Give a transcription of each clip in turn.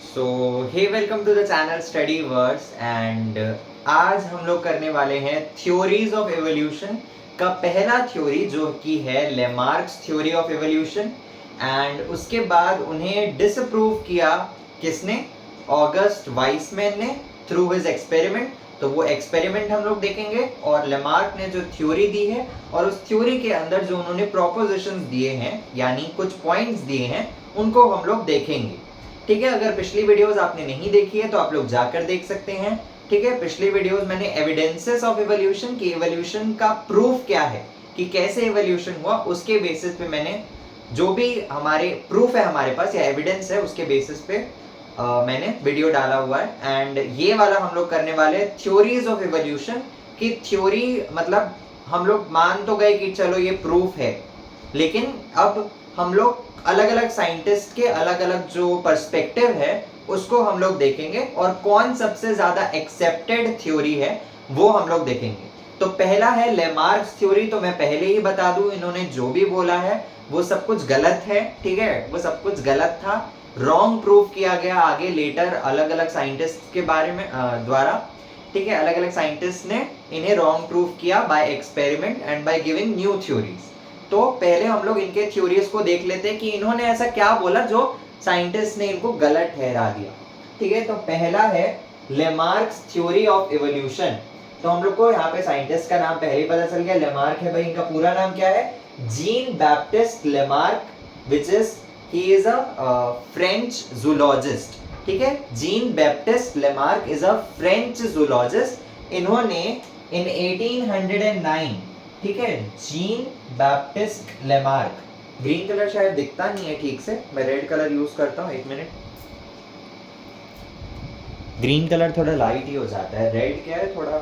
So hey welcome to the channel study words and आज हम लोग करने वाले हैं थ्योरीज ऑफ एवोल्यूशन का पहला थ्योरी जो कि है Lamarck's theory of evolution. And उसके बाद उन्हें डिसअप्रूव किया किसने? ऑगस्ट वाइसमैन ने थ्रू हिज एक्सपेरिमेंट। तो वो एक्सपेरिमेंट हम लोग देखेंगे और लेमार्क ने जो थ्योरी दी है और उस थ्योरी के अंदर जो उन्होंने प्रोपोजिशंस दिए हैं यानी कुछ पॉइंट्स दिए हैं उनको हम लोग देखेंगे। ठीक है, अगर पिछली वीडियोस आपने नहीं देखी है तो आप लोग जाकर देख सकते हैं। ठीक है, पिछली वीडियोस मैंने एविडेंसेस ऑफ इवोल्यूशन की इवोल्यूशन का प्रूफ क्या है कि कैसे इवोल्यूशन हुआ उसके बेसिस पे मैंने जो भी हमारे प्रूफ है हमारे पास या एविडेंस है उसके बेसिस पे मैंने वीडियो डाला हुआ है। एंड ये वाला हम लोग करने वाले थ्योरीज ऑफ इवोल्यूशन की थ्योरी मतलब हम लोग मान तो गए कि चलो ये प्रूफ है, लेकिन अब हम लोग अलग अलग साइंटिस्ट के अलग अलग जो पर्सपेक्टिव है उसको हम लोग देखेंगे और कौन सबसे ज्यादा एक्सेप्टेड थ्योरी है वो हम लोग देखेंगे। तो पहला है लेमार्क्स थ्योरी। तो मैं पहले ही बता दूं, इन्होंने जो भी बोला है वो सब कुछ गलत है। ठीक है, वो सब कुछ गलत था, रॉन्ग प्रूफ किया गया आगे लेटर अलग अलग साइंटिस्ट के बारे में द्वारा। ठीक है, अलग अलग साइंटिस्ट ने इन्हें रॉन्ग प्रूफ किया by experiment and by giving new theories. तो पहले हम लोग इनके थ्योरीज को देख लेते हैं कि इन्होंने ऐसा क्या बोला जो साइंटिस्ट ने इनको गलत ठहरा दिया। ठीक है, तो पहला है लेमार्क्स थ्योरी ऑफ इवोल्यूशन। तो हम लोग को यहाँ पे साइंटिस्ट का नाम पहले ही पता चल गया, लेमार्क है भाई। इनका पूरा नाम क्या है? Jean Baptiste Lamarck, which is he is a French zoologist. ठीक है, Jean Baptiste Lamarck is a French zoologist. इन्होंने इन 1809, ठीक है, Jean Baptiste Lamarck, green colour शायद दिखता नहीं है ठीक से, मैं रेड कलर यूज करता हूँ, एक मिनट। ग्रीन कलर थोड़ा लाइट ही हो जाता है, रेड क्या है थोड़ा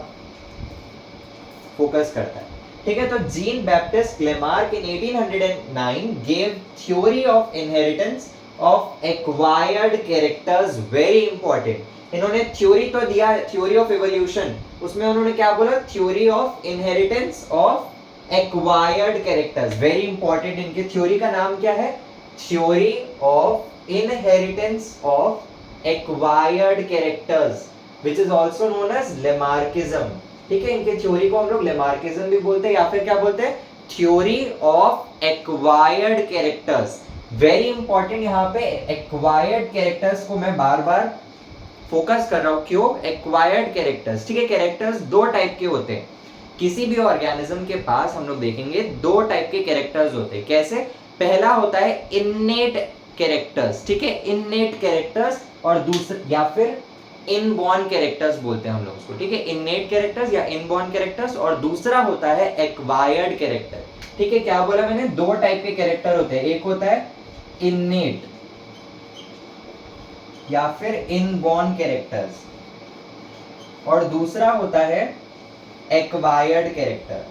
फोकस करता है। ठीक है, तो Jean Baptiste Lamarck in 1809 gave theory of inheritance of acquired characters, very important. इन्होंने थ्योरी तो दिया है, थ्योरी ऑफ इवोल्यूशन, उसमें उन्होंने क्या बोला? Theory of inheritance of acquired characters, very important. इनके थ्योरी का नाम क्या है? Theory of inheritance of acquired characters, which is also known as Lamarckism. ठीक है, इनके थ्योरी को हम लोग लेमार्किज्म भी बोलते हैं या फिर क्या बोलते हैं? Theory of acquired characters, very important. यहाँ पे एक्वायर्ड कैरेक्टर्स को मैं बार बार फोकस कर रहा हूं, क्यों? Acquired characters. ठीक है, कैरेक्टर्स दो टाइप के होते हैं। किसी भी ऑर्गेनिज्म के पास हम लोग देखेंगे दो टाइप के कैरेक्टर्स होते हैं। कैसे? पहला होता है इननेट कैरेक्टर्स, ठीक है, इननेट कैरेक्टर्स, और दूसरा या फिर इनबॉर्न कैरेक्टर्स बोलते हैं हम लोग उसको। ठीक है, इननेट कैरेक्टर्स या इनबॉर्न कैरेक्टर्स, और दूसरा होता है एक्वायर्ड कैरेक्टर। ठीक है, क्या बोला मैंने? दो टाइप के कैरेक्टर होते हैं, एक होता है इननेट या फिर इनबॉर्न कैरेक्टर्स, और दूसरा होता है एक्वायर्ड कैरेक्टर।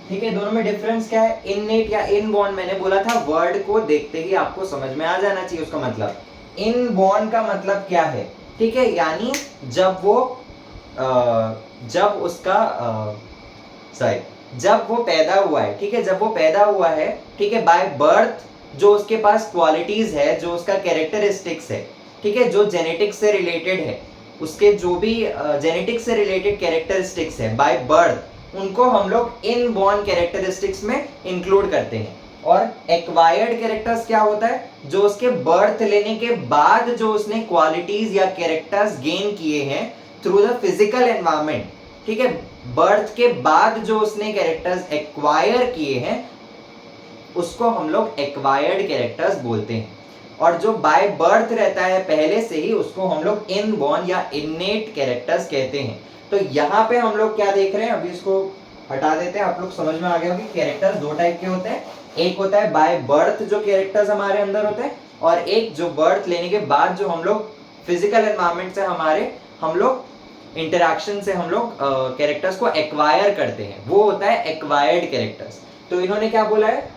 ठीक है, दोनों में डिफरेंस क्या है? इननेट या इनबॉर्न, मैंने बोला था वर्ड को देखते ही आपको समझ में आ जाना चाहिए उसका मतलब। इनबॉर्न का मतलब क्या है? ठीक है, यानी जब वो जब उसका जब वो पैदा हुआ है, ठीक है, जब वो पैदा हुआ है, ठीक है, बाय बर्थ, जो उसके पास क्वालिटीज है, जो उसका कैरेक्टरिस्टिक्स है, ठीक है, जो जेनेटिक्स से रिलेटेड है, उसके जो भी जेनेटिक्स से रिलेटेड कैरेक्टरिस्टिक्स है बाय बर्थ, उनको हम लोग इनबॉर्न कैरेक्टरिस्टिक्स में इंक्लूड करते हैं। और एक्वायर्ड कैरेक्टर्स क्या होता है? जो उसके बर्थ लेने के बाद जो उसने क्वालिटीज या कैरेक्टर्स गेन किए हैं थ्रू द फिजिकल एनवायरनमेंट। ठीक है, बर्थ के बाद जो उसने कैरेक्टर्स एक्वायर किए हैं उसको हम लोग एक्वायर्ड कैरेक्टर्स बोलते हैं। और जो बाय बर्थ रहता है पहले से ही उसको हम लोग इनबॉर्न या इननेट कैरेक्टर्स कहते हैं। तो यहाँ पे हम लोग क्या देख रहे हैं, अभी इसको हटा देते हैं, आप लोग समझ में आ गया कि कैरेक्टर्स दो टाइप के होते हैं। एक होता है बाय बर्थ जो कैरेक्टर्स हमारे अंदर होते हैं, और एक जो बर्थ लेने के बाद जो हम लोग फिजिकल एनवायरनमेंट से हम लोग इंटरैक्शन से हम लोग कैरेक्टर्स को एक्वायर करते हैं, वो होता है एक्वायर्ड कैरेक्टर्स। तो इन्होंने क्या बोला है?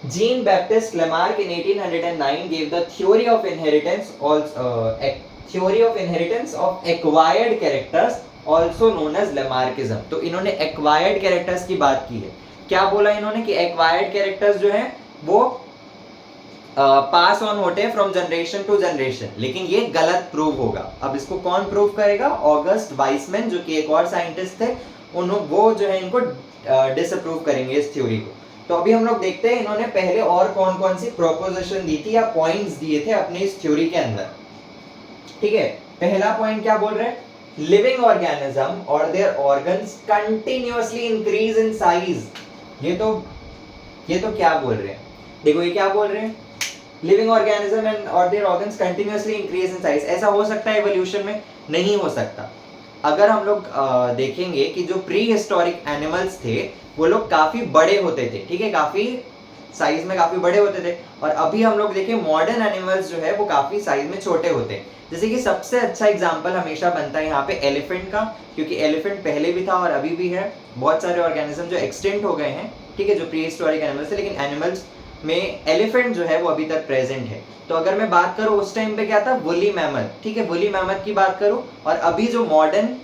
Jean Baptiste Lamarck in 1809 gave the theory of inheritance of acquired characters also known as Lamarckism। तो इन्होंने acquired characters की बात की है। क्या बोला इन्होंने कि एक्वायर्ड कैरेक्टर्स जो है वो पास ऑन होते हैं फ्रॉम जनरेशन टू जनरेशन, लेकिन ये गलत प्रूव होगा। अब इसको कौन प्रूव करेगा? ऑगस्ट वाइसमैन, जो कि एक और साइंटिस्ट थे, वो जो है इनको डिसअप्रूव करेंगे इस थ्योरी को। तो अभी हम लोग देखते हैं इन्होंने पहले और कौन कौन सी प्रोपोजिशन दी थी या पॉइंट्स दिए थे अपने इस थ्योरी के अंदर। ठीक है, पहला पॉइंट क्या बोल रहे हैं? लिविंग ऑर्गेनिज्म और their organs continuously increase in size. ये तो क्या बोल रहे हैं? देखो ये क्या बोल रहे हैं, लिविंग ऑर्गेनिज्म एंड और their organs continuously increase in size. ऐसा हो सकता है एवोल्यूशन में? नहीं हो सकता। अगर हम लोग देखेंगे कि जो प्री हिस्टोरिक एनिमल्स थे वो लोग काफी बड़े होते थे, ठीक है, काफी साइज में काफी बड़े होते थे, और अभी हम लोग देखें मॉडर्न एनिमल्स जो है वो काफी साइज में छोटे होते हैं। जैसे कि सबसे अच्छा एग्जांपल हमेशा बनता है यहाँ पे एलिफेंट का, क्योंकि एलिफेंट पहले भी था और अभी भी है। बहुत सारे ऑर्गेनिज्म जो एक्सटिंक्ट हो गए हैं, ठीक है, जो प्री हिस्टोरिक एनिमल्स थे, लेकिन एनिमल्स में एलिफेंट जो है वो अभी तक प्रेजेंट है। तो अगर मैं बात करूँ उस टाइम पे क्या था, वुली मैमथ, ठीक है, वुली मैमथ की बात करूँ, और अभी जो मॉडर्न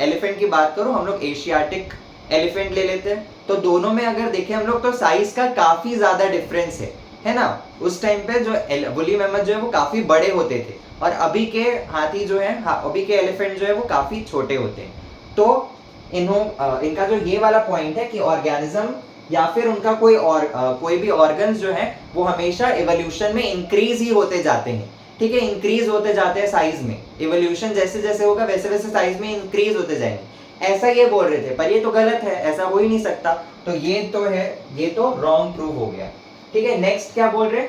एलिफेंट की बात करूँ, हम लोग एशियाटिक एलिफेंट ले लेते हैं, तो दोनों में अगर देखें हम लोग तो साइज का काफी ज्यादा डिफरेंस है ना। उस टाइम पे जो वुली मैमथ जो है वो काफी बड़े होते थे, और अभी के हाथी जो है, अभी के एलिफेंट जो है वो काफी छोटे होते हैं। तो इनका जो ये वाला पॉइंट है कि ऑर्गेनिज्म या फिर उनका कोई भी ऑर्गन्स जो है वो हमेशा इवोल्यूशन में इंक्रीज ही होते जाते हैं, ठीक है, इंक्रीज होते जाते हैं साइज में। इवोल्यूशन जैसे जैसे होगा वैसे वैसे साइज में इंक्रीज होते जाएंगे, ऐसा ये बोल रहे थे, पर ये तो गलत है, ऐसा हो ही नहीं सकता। तो ये तो रॉन्ग प्रूव हो गया। ठीक है, नेक्स्ट क्या बोल रहे?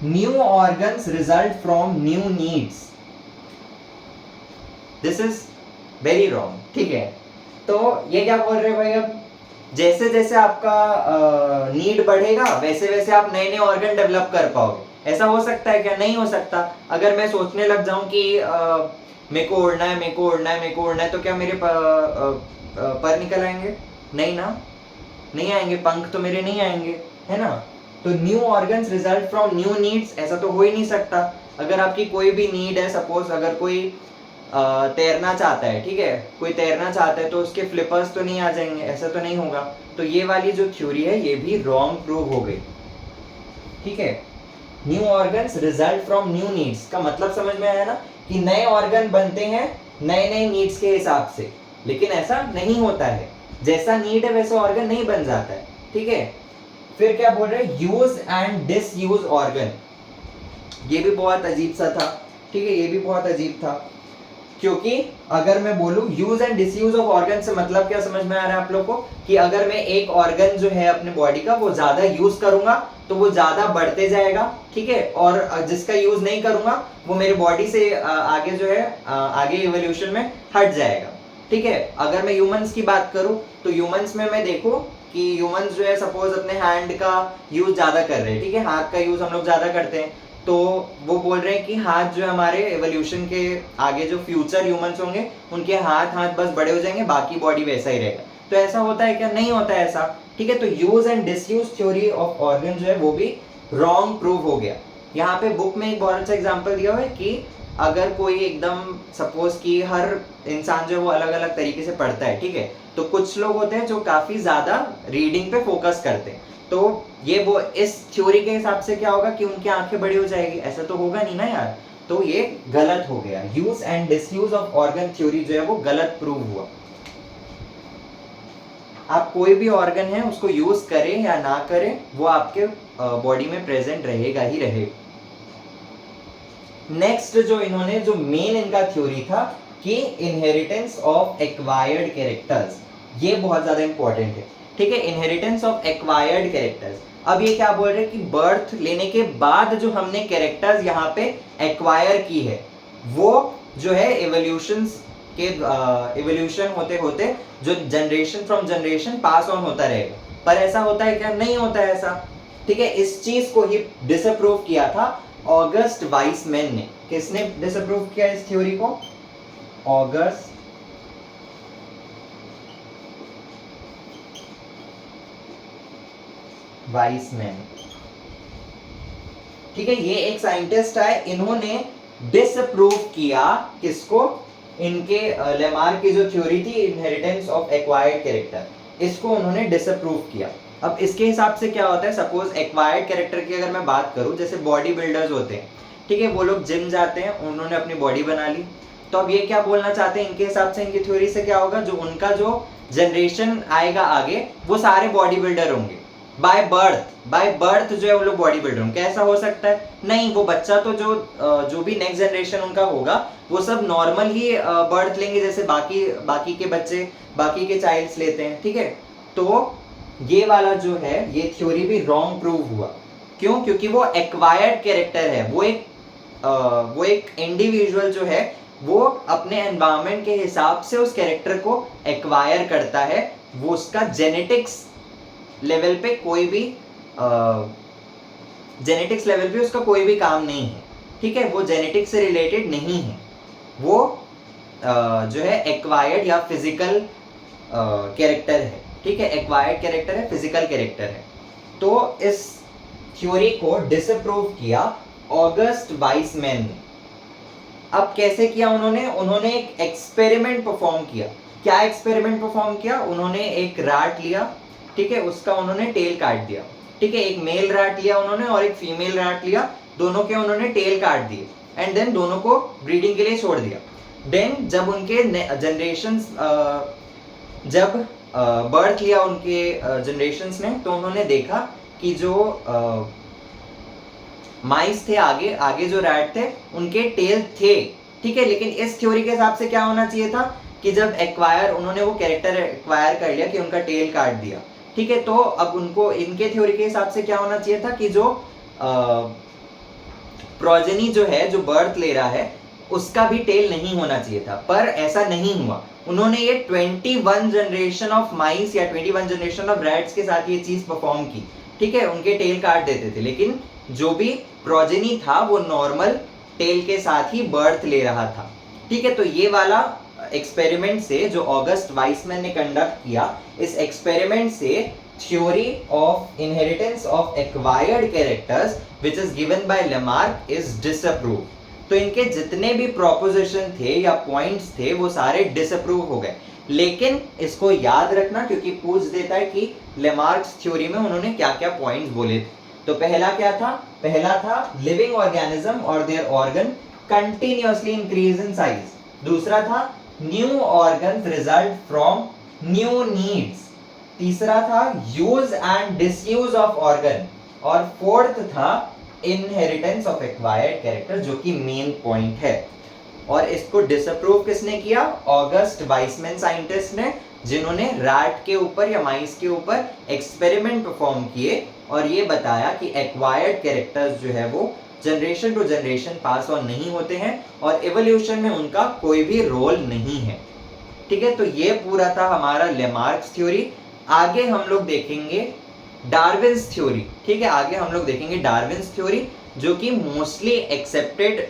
New organs result from new needs. This is very wrong, ठीक है। तो ये क्या बोल रहे भाई, अब जैसे जैसे आपका नीड बढ़ेगा वैसे वैसे आप नए नए ऑर्गन डेवलप कर पाओगे। ऐसा हो सकता है क्या? नहीं हो सकता। अगर मैं सोचने लग जाऊं कि मेरे को उड़ना है, मेरे को उड़ना है, मेरे को उड़ना है, तो क्या मेरे पर निकल आएंगे? नहीं ना, नहीं आएंगे, पंख तो मेरे नहीं आएंगे, है ना। तो new organs result from new needs, ऐसा तो हो ही नहीं सकता। अगर आपकी कोई भी नीड है, सपोज अगर कोई तैरना चाहता है, ठीक है, कोई तैरना चाहता है, तो उसके फ्लिपर्स तो नहीं आ जाएंगे, ऐसा तो नहीं होगा। तो ये वाली जो थ्योरी है ये भी रॉन्ग प्रूव हो गई, ठीक है। New organs result from new needs का मतलब समझ में आया ना, कि नए ऑर्गन बनते हैं नए नए नीड्स के हिसाब से, लेकिन ऐसा नहीं होता है, जैसा नीड है वैसा ऑर्गन नहीं बन जाता है, ठीक है। फिर क्या बोल रहे हैं, यूज एंड डिसयूज ऑर्गन। ये भी बहुत अजीब सा था, ठीक है, ये भी बहुत अजीब था, क्योंकि अगर मैं बोलूं use and disuse of organ से मतलब क्या समझ में आ रहा है आप लोग को, कि अगर मैं एक ऑर्गन जो है अपने बॉडी का वो ज्यादा यूज करूंगा तो वो ज्यादा बढ़ते जाएगा, ठीक है, और जिसका यूज नहीं करूंगा वो मेरे बॉडी से आगे जो है आगे इवोल्यूशन में हट जाएगा, ठीक है। अगर मैं ह्यूमंस की बात करूं तो ह्यूमंस में मैं देखूं कि ह्यूमंस जो है सपोज अपने हैंड का यूज ज्यादा कर रहे हैं, ठीक है, हाथ का यूज हम लोग ज्यादा करते हैं, तो वो बोल रहे हैं कि हाथ जो हमारे एवोल्यूशन के आगे जो फ्यूचर ह्यूमंस होंगे उनके हाथ बस बड़े हो जाएंगे, बाकी बॉडी वैसा ही रहेगा। तो ऐसा होता है क्या? नहीं होता है ऐसा, ठीक है। तो use and disuse theory of organ जो है वो भी रॉन्ग प्रूव हो गया। यहाँ पे बुक में एक बहुत अच्छा एग्जांपल दिया हुआ है कि अगर कोई एकदम सपोज कि हर इंसान जो है वो अलग अलग तरीके से पढ़ता है, ठीक है, तो कुछ लोग होते हैं जो काफी ज्यादा रीडिंग पे फोकस करते हैं, तो ये वो इस थ्योरी के हिसाब से क्या होगा कि उनकी आंखें बड़ी हो जाएगी, ऐसा तो होगा नहीं ना यार। तो ये गलत हो गया, use and disuse of organ theory जो है वो गलत प्रूव हुआ। आप कोई भी ऑर्गन है उसको यूज करें या ना करें वो आपके बॉडी में प्रेजेंट रहेगा ही रहेगा। नेक्स्ट जो इन्होंने जो मेन इनका थ्योरी था कि इनहेरिटेंस ऑफ एक्वायर्ड कैरेक्टर्स, ये बहुत ज्यादा इंपॉर्टेंट है, ठीक है, इनहेरिटेंस ऑफ एक्वायर्ड कैरेक्टर्स। अब ये क्या बोल रहे हैं कि बर्थ लेने के बाद जो हमने कैरेक्टर्स यहाँ पे एक्वायर की है वो जो है इवोल्यूशन होते होते जो generation from generation pass on होता रहेगा। पर ऐसा होता है क्या? नहीं होता है ऐसा, ठीक है। इस चीज को ही डिसअप्रूव किया था ऑगस्ट वाइसमैन ने। किसने डिसअप्रूव किया इस थ्योरी को? ऑगस्ट वाइसमैन, ठीक है, ये एक साइंटिस्ट है, इन्होंने डिसअप्रूव किया किसको? इनके लेमार्क की जो थ्योरी थी इनहेरिटेंस ऑफ एक्वायर्ड कैरेक्टर, इसको उन्होंने डिसअप्रूव किया। अब इसके हिसाब से क्या होता है, सपोज एक्वायर्ड कैरेक्टर की अगर मैं बात करूं, जैसे बॉडी बिल्डर्स होते हैं, ठीक है, वो लोग जिम जाते हैं, उन्होंने अपनी बॉडी बना ली, तो अब ये क्या बोलना चाहते हैं, इनके हिसाब से, इनकी थ्योरी से क्या होगा, जो उनका जो जनरेशन आएगा आगे वो सारे बॉडी बिल्डर होंगे बाय बर्थ जो है वो लोग बॉडी बिल्डर होंगे। कैसा हो सकता है, नहीं, वो बच्चा तो जो भी नेक्स्ट जनरेशन उनका होगा वो सब नॉर्मल ही बर्थ लेंगे, जैसे बाकी के बच्चे बाकी के चाइल्ड्स लेते हैं, ठीक है। तो ये वाला जो है ये थ्योरी भी रॉन्ग प्रूव हुआ। क्यों? क्योंकि वो एक्वायर्ड कैरेक्टर है, वो एक इंडिविजुअल जो है वो अपने एनवायरनमेंट के हिसाब से उस कैरेक्टर को एक्वायर करता है, वो उसका जेनेटिक्स लेवल पे उसका कोई भी काम नहीं है, ठीक है, वो जेनेटिक्स से रिलेटेड नहीं है, वो जो है एक्वायर्ड या फिजिकल कैरेक्टर है, ठीक है, एक्वायर्ड कैरेक्टर है, फिजिकल कैरेक्टर है। तो इस थ्योरी को डिसअप्रूव किया ऑगस्ट वाइसमैन ने। अब कैसे किया उन्होंने एक एक्सपेरिमेंट परफॉर्म किया। क्या एक्सपेरिमेंट परफॉर्म किया? उन्होंने एक रैट लिया, ठीक है, उसका उन्होंने टेल काट दिया, ठीक है, एक मेल रैट लिया उन्होंने और एक फीमेल रैट लिया, दोनों के उन्होंने टेल काट दिए एंड देन दोनों को ब्रीडिंग के लिए छोड़ दिया। देन जब उनके जनरेशंस जब बर्थ लिया उनके जनरेशंस ने, तो उन्होंने देखा कि जो माइस थे, आगे जो रैट थे उनके टेल थे, ठीक है, लेकिन इस थ्योरी के हिसाब से क्या होना चाहिए था कि जब उन्होंने वो कैरेक्टर एक्वायर कर लिया कि उनका टेल काट दिया, ठीक है, तो अब उनको इनके थ्योरी के हिसाब से क्या होना चाहिए था कि जो प्रोजेनी जो है, जो बर्थ ले रहा है, उसका भी टेल नहीं होना चाहिए था, पर ऐसा नहीं हुआ। उन्होंने ये 21 जनरेशन ऑफ माइस या 21 जनरेशन ऑफ रैट्स के साथ ये चीज परफॉर्म की, ठीक है, उनके टेल काट देते थे, लेकिन जो भी प्रोजेनी था वो नॉर्मल टेल के साथ ही बर्थ ले रहा था, ठीक है। तो ये वाला एक्सपेरिमेंट से जो ऑगस्ट वाइसमैन ने कंडक्ट किया, इस एक्सपेरिमेंट से theory of inheritance of acquired characters which is given by Lamarck is disapprove. तो इनके जितने भी प्रोपोजिशन थे या पॉइंट्स थे वो सारे डिसअप्रूव हो गए। लेकिन इसको याद रखना, क्योंकि पूछ देता है कि लेमार्क्स थ्योरी में उन्होंने क्या क्या पॉइंट्स बोले थे। तो पहला क्या था? पहला था लिविंग ऑर्गेनिज्म और their organ continuously increase in size. दूसरा था new organs result from new needs. तीसरा था use and disuse of organ. और फोर्थ था इनहेरिटेंस ऑफ एक्वायर्ड कैरेक्टर, जो कि मेन पॉइंट है। और इसको डिसअप्रूव किसने किया? ऑगस्ट वाइसमैन साइंटिस्ट ने, जिन्होंने रैट के ऊपर या माइस के ऊपर एक्सपेरिमेंट परफॉर्म किए और ये बताया कि एक्वायर्ड कैरेक्टर्स जो है वो generation to generation pass on नहीं होते हैं और एवोल्यूशन में उनका कोई भी रोल नहीं है, ठीक है। तो ये पूरा था हमारा लेमार्क्स थ्योरी। आगे हम लोग देखेंगे डार्विन्स थ्योरी, ठीक है, आगे हम लोग देखेंगे डार्विन्स थ्योरी, जो कि मोस्टली एक्सेप्टेड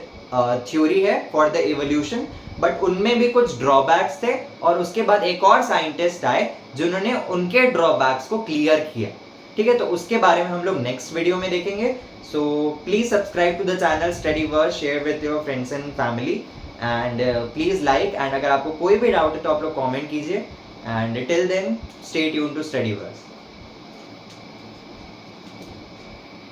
थ्योरी है फॉर द एवोल्यूशन, बट उनमें भी कुछ ड्रॉबैक्स थे और उसके बाद एक और साइंटिस्ट आए जिन्होंने उनके ड्रॉबैक्स को क्लियर किया, ठीक है। तो उसके बारे में हम लोग नेक्स्ट वीडियो में देखेंगे। So please subscribe to the channel study words, share with your friends and family and please like, and अगर आपको कोई भी डाउट है तो आप लोग कमेंट कीजिए and till then stay tuned to study verse.